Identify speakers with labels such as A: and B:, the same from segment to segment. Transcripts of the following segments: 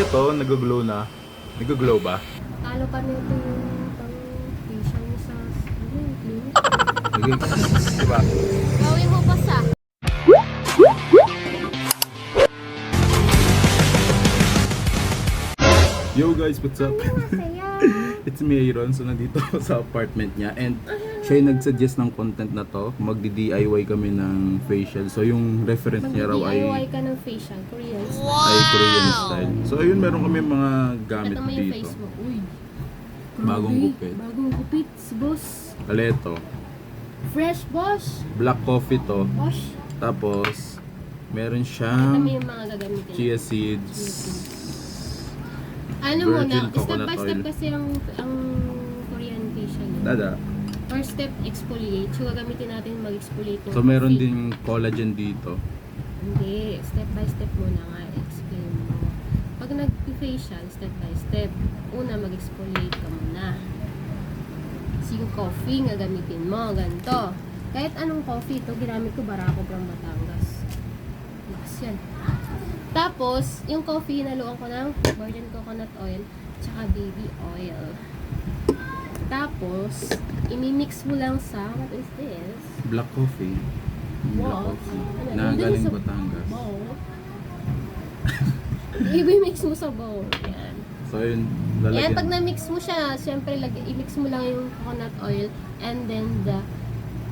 A: ito, nag-glow na. Nag-glow ba?
B: Talo pa nito yung pang-facial mo sa clinic.
A: Diba?
B: Gawin mo pa sa.
A: Yo guys, what's up?
B: Masaya.
A: It's me, Aaron. So nandito ako sa apartment niya. And siya yung nag-suggest ng content na to. Magdi-DIY kami ng facial. So yung reference niya raw ay
B: Mag-DIY ka ng facial, Korean style.
A: ay Korean style. So ayun, meron kami mga gamit
B: Ito mo yung
A: dito.
B: face mo. Uy.
A: Bagong
B: Grabe,
A: gupit.
B: Bagong gupit, si boss.
A: Aleto.
B: Fresh, boss.
A: Black coffee to.
B: Boss.
A: Tapos meron
B: Ito
A: siyang
B: mo yung mga gagamitin.
A: chia seeds.
B: Ano
A: Virgin
B: muna, step
A: coconut
B: by step
A: oil.
B: kasi ang Korean facial.
A: Dada.
B: First step, exfoliate. So, gagamitin natin mag-exfoliate. ng
A: So meron
B: face.
A: din collagen dito.
B: Hindi. Step by step muna nga. Explain mo. Pag nag-facial, step by step. Una, mag-exfoliate ka muna. Yung coffee nga gamitin mo. Ganito. Kahit anong coffee ito, ginamit ko Barako from Batangas. Lakas yan. Tapos, yung coffee, naluan ko ng virgin coconut oil tsaka baby oil. Tapos, imimix mo lang sa, what is this?
A: Black coffee. Black
B: What?
A: coffee.
B: Ano,
A: Na
B: nandun
A: galing
B: sa
A: Batangas.
B: bowl. I-mix mo sa bowl. Yan.
A: So yun,
B: Yan, pag
A: lalagyan.
B: na-mix mo siya, syempre, i-mix mo lang yung coconut oil and then the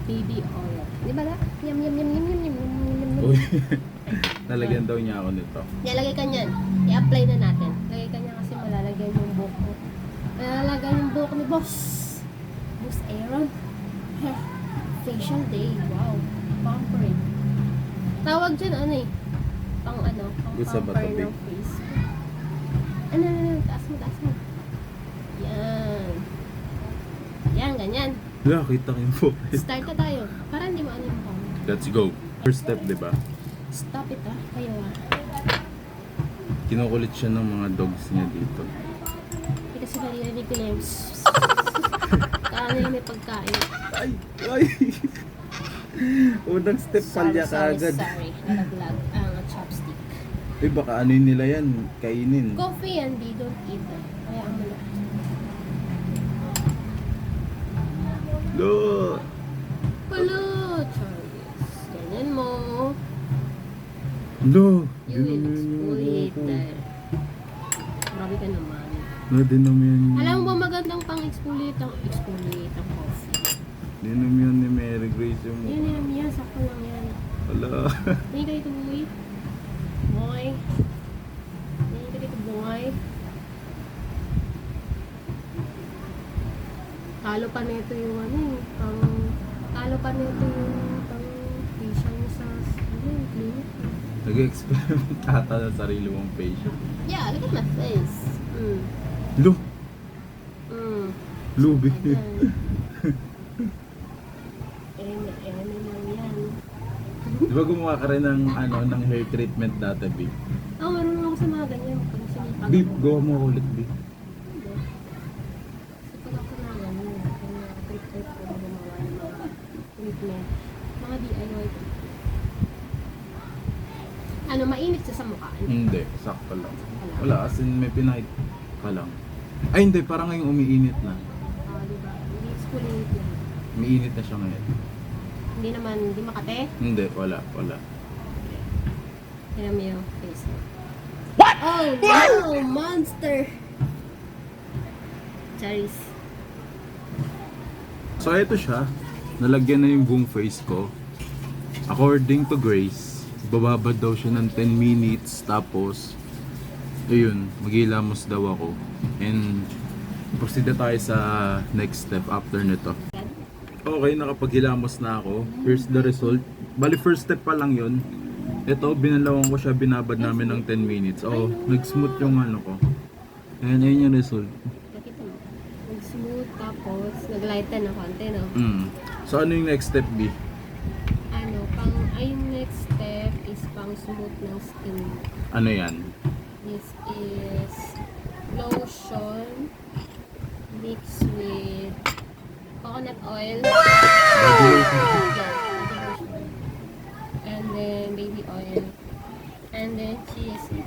B: baby oil. Di ba na? Yum, yum, yum, yum, yum, yum, yum, yum, yum.
A: Uy. Lalagyan daw niya ako nito.
B: Nilagay ka niyan. I-apply na natin. Lagay ka niya kasi malalagyan yung buhok mo. Malalagyan yung buhok ni boss. Boss Aaron. Facial day. Wow. Pampering. Tawag dyan ano eh. Pang ano. Pang
A: Good sa
B: pamper
A: batabi.
B: ng face. Ano. Taas mo, taas mo. Yan. Yan, ganyan.
A: Wala, kita ko yung focus.
B: Start na tayo. Para hindi mo ano yung pang.
A: Let's go. First step, di ba?
B: Stop it ah. Kayo ah.
A: Kinukulit siya ng mga dogs niya dito.
B: Hindi kasi naririnig ko lang yung ano yung may pagkain.
A: Ay! Ay! Unang step palya ka agad.
B: Sorry. Nalaglag ang chopstick.
A: Eh baka ano yun nila yan, kainin.
B: Coffee yan, they don't eat. Kaya ang mula.
A: Lo!
B: Hello, Charles. Ganyan mo.
A: Lo!
B: You will exfoliate that. Grabe ka naman.
A: Nadinom yan.
B: Alam mo ba magandang pang exfoliate ang coffee?
A: Dinom yan ni Mary Grace yung
B: Yan,
A: mukha.
B: yan. Sakto lang yan.
A: Wala.
B: Hindi ka dito, boy. Boy. Hindi ka dito, boy. Talo pa nito yung ano eh. Talo pa nito yung pang facial mo sa clinic.
A: Nag-experiment ata ng sarili mong facial.
B: Yeah, look at my face.
A: Lo!
B: Mm.
A: Lubi.
B: Ayan. Lang yan.
A: Di ba gumawa ka rin ng, ng hair treatment dati, B?
B: Marunong ako sa mga ganyan. Pag sinipag
A: Beep,
B: ako.
A: gawa mo ulit, B.
B: Hindi. Kapag ako na ganyan, kaya trip-trip ko na gumawa ng mga treatment. Mga DIY treatment. Ano, mainit siya sa mukha?
A: Hindi, sakto lang. Wala, as in may pinahit ka lang. Ay hindi, parang ngayong umiinit na.
B: Diba? Hindi exfoliate yan.
A: Umiinit na siya ngayon.
B: Hindi naman, hindi makate.
A: Hindi, wala.
B: Tignan mo yung face mo. What? Oh no! Monster! Charis.
A: So ito siya, nalagyan na yung buong face ko. According to Grace, bababad daw siya ng 10 minutes tapos ayun, maghilamos daw ako. And proceed na tayo sa next step after nito. Okay, nakapaghilamos na ako. Here's the result. Bali, first step pa lang yun. Ito, binalawan ko siya, binabad namin ng 10 minutes. Oh, nag-smooth yung ano ko. Ayan, ayun yung result.
B: Nakita mo? Nag-smooth tapos nag-lighten na konti, no?
A: So, ano yung next step, B?
B: Yung next step is pang smooth ng skin.
A: Ano yan?
B: This is lotion mixed with coconut oil.
A: Body lotion.
B: And then baby oil. And then chia seed.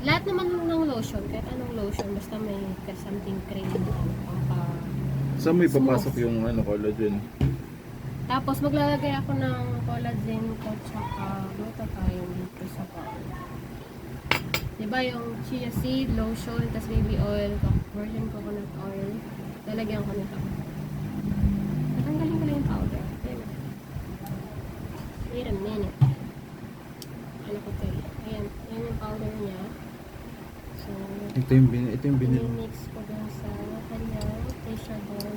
B: Lahat naman ng lotion, kahit anong lotion, basta may something cream na ano, pampa...
A: Saan mo
B: Smooth.
A: ipapasok yung collagen?
B: Tapos maglalagay ako ng collagen ko tsaka glutathione dito sa bowl. Diba yung chia seed, lotion, tas baby oil, virgin coconut oil, lalagyan ko nito. Natanggalin ko lang yung powder. Ayan. Wait a minute. Ano ko to eh. Ayan. Ayan yung powder niya. So,
A: Ito yung binili.
B: mix ko dun sa kanyang facial bowl.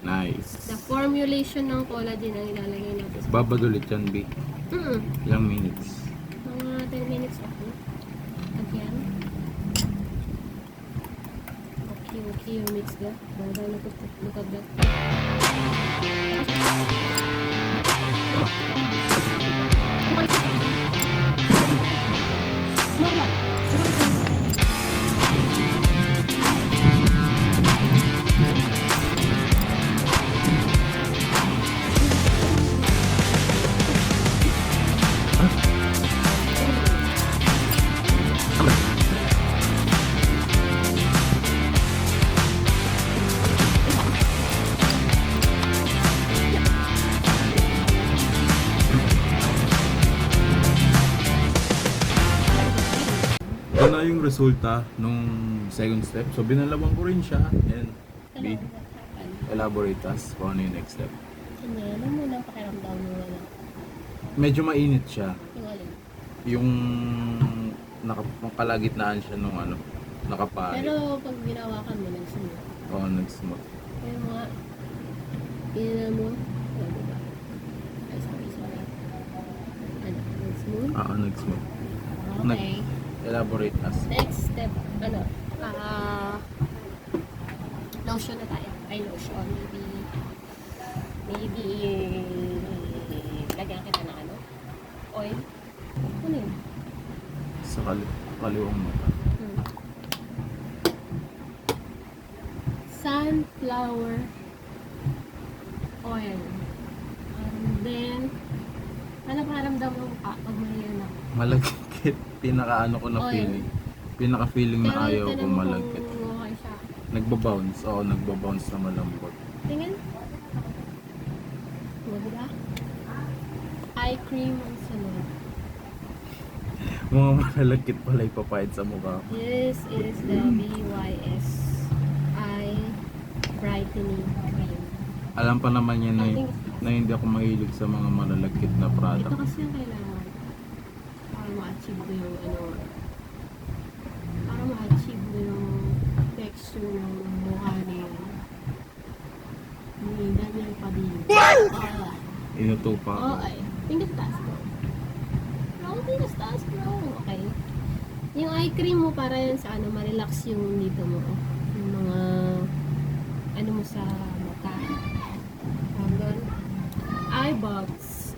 A: Nice.
B: The formulation ng collagen ang ilalagay natin sa
A: Babad ulit yan, B. Ilang minutes?
B: mga 10 minutes ako. Again. Okay, yung mix ka. Bago lukad ka.
A: Ito na yung resulta nung second step. So, binalawan ko rin siya. And, B, elaborate us kung ano yung next step.
B: Hindi, alam mo lang pakiramdam mo na.
A: Medyo mainit siya.
B: Yung alin.
A: Yung kalagitnaan siya nung nakapahit.
B: Pero pag ginawakan mo, nagsunod.
A: Oo, nag-smooth.
B: Kaya mga, ina mo, ano diba? Ay, sorry. Ano, nag-smooth?
A: Oo, nag-smooth.
B: Okay.
A: Elaborate us.
B: Next step, lotion na tayo. Ay, lotion. Maybe, lagyan kita ng oil. Ano yun?
A: Sa kaliwang mata.
B: Sunflower oil. And then, ano pakiramdam mo pag mayroon ako?
A: Malagkit. Pinaka ko na
B: Oil.
A: feeling. Pinaka feeling na ayaw ko
B: tanong mo
A: malagkit.
B: kung okay siya.
A: Nagbabounce. Oo, nagbabounce na malambot.
B: Tingin. O, diba? Eye cream ang sunod.
A: Mga malalagkit pala ipapahid sa mukha.
B: This is the BYS Eye Brightening Cream.
A: Alam pa naman yan
B: I think
A: na hindi ako mahilig sa mga malalagkit na
B: ito
A: product.
B: kasi ang kailangan para ma-achieve mo yung para ma-achieve mo yung texture ng mukha niya. Ni Daniel Padilla.
A: Inutupa ko.
B: Okay. Tingnan sa taas bro. Tingnan sa taas bro. Okay. Yung eye cream mo para yan sa ma-relax yung dito mo. Yung mga mo sa mata. Hanggang eye bags.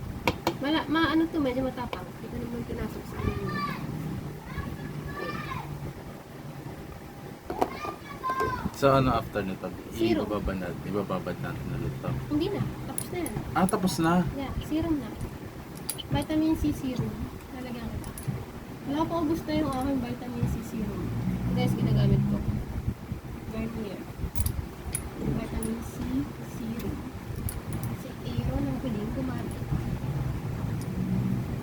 B: Ano to, medyo matapang. Hindi ko naman pinasok sa ano.
A: So ano after nito?
B: Zero.
A: Ibababad natin ulit to.
B: Hindi na. Tapos na yan.
A: Tapos na.
B: Yeah, serum na. Vitamin C serum. Lalagyan kita. Wala ko gusto yung aking vitamin C serum. Guys, ginagamit ko. Garnier. Vitamin C serum. Kasi Aeron ang huling gumamit.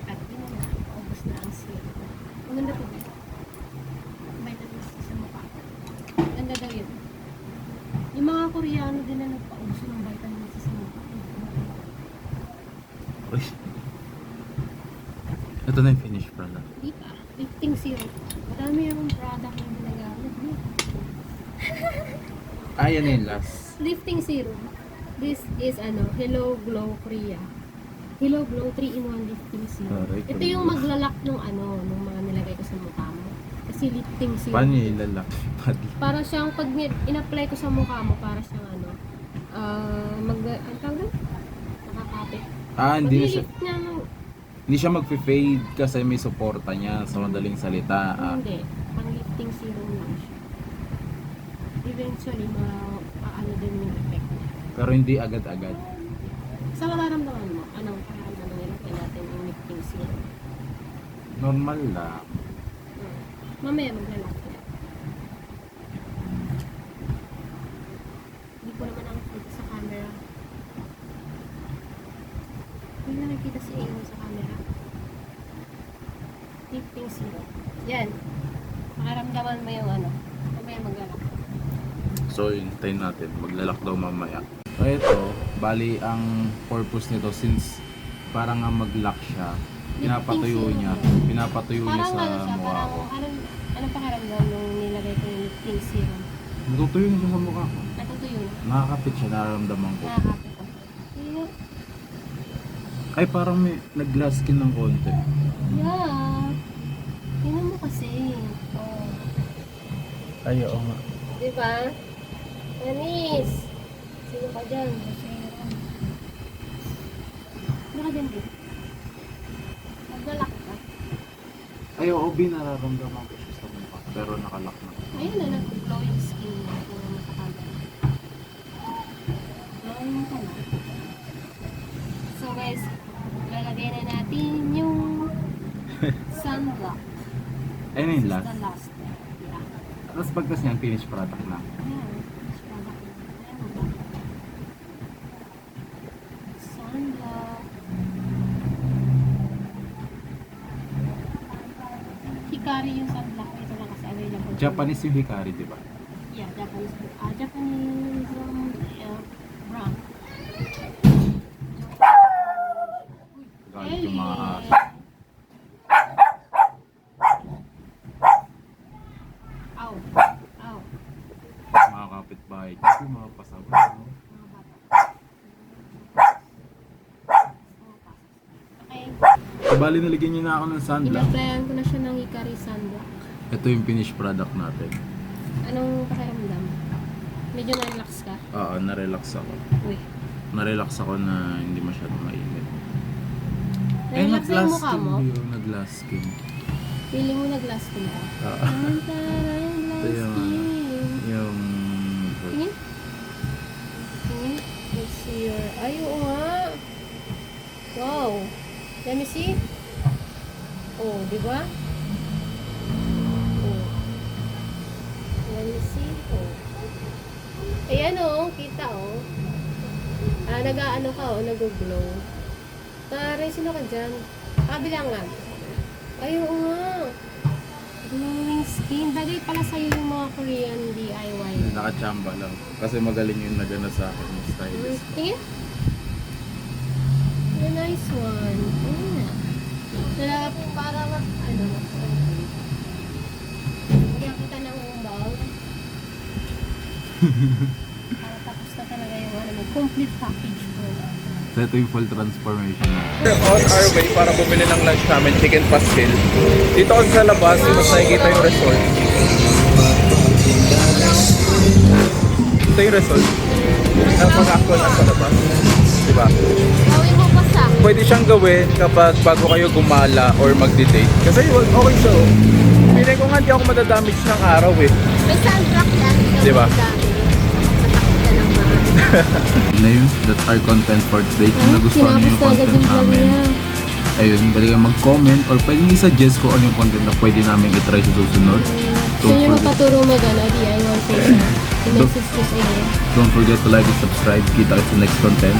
B: At yun na, paubos na ang serum. Maganda po ba? Vitamin C sa mukha. Ganda daw yun. Yung mga Koreano din na nagpaubos ng vitamin C sa mukha.
A: Uy. Ito na yung finish product.
B: Di pa. Lifting serum. Madami akong product na ginagamit.
A: Yan yung last.
B: Lifting serum. This is Hello Glow Korea. Hello Glow 3-in-1 lifting serum.
A: Aray,
B: Ito yung maglalak ng nung mga nilagay ko sa mukha mo. Kasi lifting serum.
A: Paano yung ilalak?
B: Para siyang pag in-apply ko sa mukha mo, para siyang ang tawag doon? Nakakapit.
A: Hindi na siya,
B: Mag-lift niya ng,
A: hindi siya mag-fade kasi may suporta niya sa madaling salita.
B: hindi. Pang lifting serum lang siya. Eventually, ano din yung effect niya.
A: Pero hindi agad-agad.
B: Sa mararamdaman mo, anong pakiramdam ng ilagay natin yung lifting serum?
A: Normal lang.
B: Mamaya maglalak yan. Hindi ko naman nakikita sa camera. Hindi na nakikita si Amy sa camera. Tipping zero. Yan. Makaramdaman mo yung ano. Mamaya maglalak.
A: So, hintayin natin. Maglalak daw mamaya. So, ito, bali ang purpose nito since parang nga mag-lock siya, pinapatuyo niya
B: Parang
A: sa
B: ano siya,
A: mukha
B: parang
A: ko.
B: ano pakiramdam nung nilagay ko yung lifting serum?
A: Natutuyo na siya sa mukha ko.
B: Natutuyo na.
A: Nakakapit siya, nararamdaman ko.
B: Nakakapit ko. Yeah.
A: Ay, parang may nag-glass skin ng konti.
B: Yeah. Tingnan mo kasi. Oh.
A: Ay, oo nga.
B: Diba? Anis! Sino ka dyan? Sino ka dyan, babe? Maglalak ka.
A: Ay, oo, nararamdaman ko siya sa mukha. Pero nakalock na.
B: Ayun na, nag-glowing skin mo. Puro mo sa camera. Glowing ka na. So guys, lalagay na natin yung sunblock.
A: Ayun na yung
B: This is
A: last.
B: the last step. Yeah.
A: Tapos pagkas niyan, finished product na.
B: Ayan. Sunblock. Ayan ba? Sunblock. Hikari yung sunblock. Ito lang kasi available.
A: Japanese yung Hikari, di ba?
B: Yeah, Japanese. Japanese brand.
A: Galit yung mga aso.
B: Ow. Ow.
A: Mga kapitbahay. Kasi mga pasabay. No?
B: Mga bata. Okay.
A: So, bali naligyan niyo na ako ng sunblock.
B: Ina-applyan ko na siya ng Hikari sunblock.
A: Ito yung finished product natin.
B: Anong pakiramdam? Medyo na-relax ka?
A: Oo, na-relax ako.
B: Uy.
A: Na-relax ako na hindi masyadong mainit.
B: Na-relax na yung mukha mo?
A: Nag-glass skin.
B: Feeling mo nag-glass ka na?
A: Oo.
B: Ito
A: yung yung
B: Tingin? Tingin? Let's see your... Ay, oo nga! Wow! Let me see. Oh, di ba? Oh. Let me see. Oh. Ayan oh, kita oh. Nag-aano ka oh, nag-glow. Pare, sino ka dyan? Bilang nga. Ay, oo nga. Glowing skin. Bagay pala sa'yo yung mga Korean DIY.
A: nakachamba lang. Kasi magaling yung nagana sa akin yung stylist.
B: Tingin? A nice one. Ayun na. Wala para ano. Bigyan kita ng umbaw. Para tapos na talaga yung ano, complete package ko.
A: So ito yung full transformation na. We're on our way para bumili ng lunch namin, chicken pastel. Dito kasi sa labas, mas nakikita yung resort. Ito yung resort. Ang pag-actual na sa labas. Diba?
B: Gawin mo pa sa.
A: Pwede siyang gawin kapag bago kayo gumala or magdi-date. Kasi okay siya oh. Feeling ko nga di ako madadamage ng araw eh.
B: May sunblock yan.
A: Diba?
B: Masakit ka ng mga.
A: Na yun, that's our content for today. Kung nagustuhan niyo yung content namin, ayun, pwede kayong mag-comment or pwede nyo i-suggest ko ano yung content na pwede namin i-try sa susunod.
B: Gusto nyo magpaturo mag-ano, DIY face na. I-message ko sa inyo.
A: Don't forget to like and subscribe. Kita kita sa next content.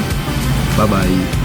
A: Bye-bye.